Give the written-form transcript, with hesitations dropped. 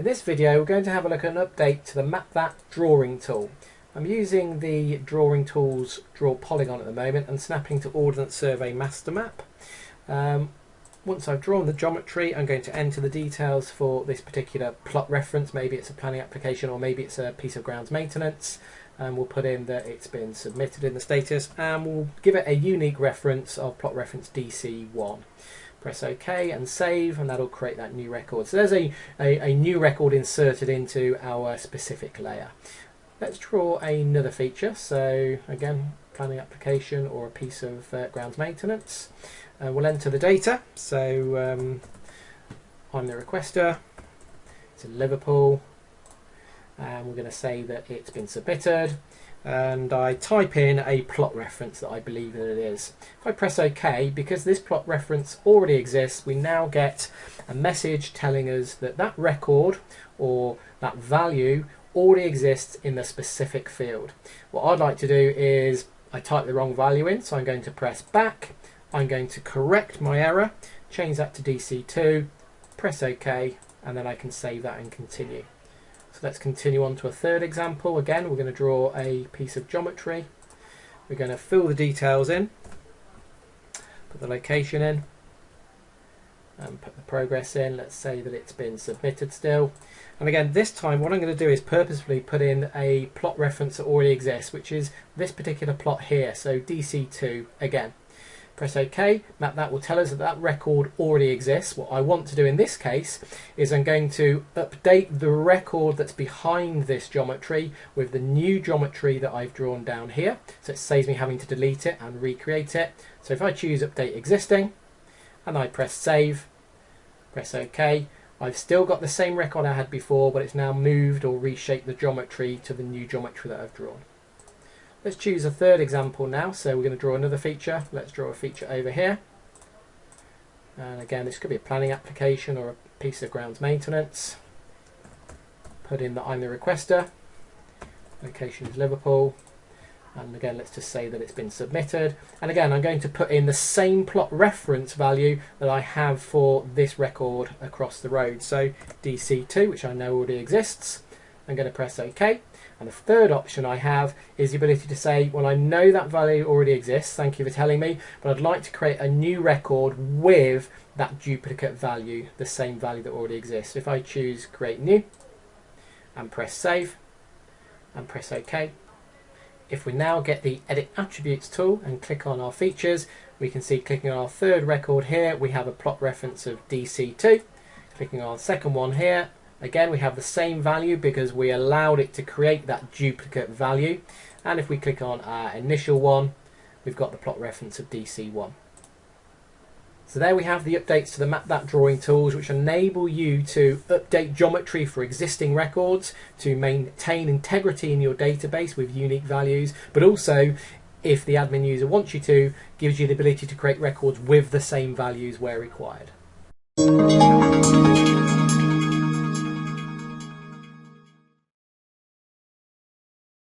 In this video we're going to have a look at an update to the MapThat drawing tool. I'm using the drawing tools draw polygon at the moment and snapping to Ordnance Survey master map. Once I've drawn the geometry, I'm going to enter the details for this particular plot reference. Maybe it's a planning application or maybe it's a piece of grounds maintenance, and we'll put in that it's been submitted in the status, and we'll give it a unique reference of plot reference DC1. Press OK and save, and that'll create that new record. So there's a new record inserted into our specific layer. Let's draw another feature. So again, planning application or a piece of grounds maintenance. We'll enter the data. So I'm the requester. It's in Liverpool, and we're going to say that it's been submitted. And I type in a plot reference that I believe that it is. If I press OK, because this plot reference already exists, we now get a message telling us that that record or that value already exists in the specific field. What I'd like to do is I type the wrong value in, so I'm going to press back. I'm going to correct my error, change that to DC2, press OK, and then I can save that and continue. So let's continue on to a third example. Again, we're going to draw a piece of geometry. We're going to fill the details in, put the location in, and put the progress in. Let's say that it's been submitted still. And again, this time what I'm going to do is purposefully put in a plot reference that already exists, which is this particular plot here, so DC2 again. Press OK. MapThat will tell us that that record already exists. What I want to do in this case is I'm going to update the record that's behind this geometry with the new geometry that I've drawn down here. So it saves me having to delete it and recreate it. So if I choose Update Existing and I press Save, press OK, I've still got the same record I had before, but it's now moved or reshaped the geometry to the new geometry that I've drawn. Let's choose a third example now. So we're going to draw another feature. Let's draw a feature over here. And again, this could be a planning application or a piece of grounds maintenance. Put in that I'm the requester. Location is Liverpool. And again, let's just say that it's been submitted. And again, I'm going to put in the same plot reference value that I have for this record across the road. So DC2, which I know already exists. I'm going to press OK. And the third option I have is the ability to say, well, I know that value already exists, thank you for telling me, but I'd like to create a new record with that duplicate value, the same value that already exists. If I choose Create New and press Save and press OK, if we now get the Edit Attributes tool and click on our features, we can see clicking on our third record here, we have a plot reference of DC2. Clicking on the second one here, again, we have the same value because we allowed it to create that duplicate value. And if we click on our initial one, we've got the plot reference of DC1. So there we have the updates to the MapThat drawing tools, which enable you to update geometry for existing records, to maintain integrity in your database with unique values, but also, if the admin user wants you to, gives you the ability to create records with the same values where required.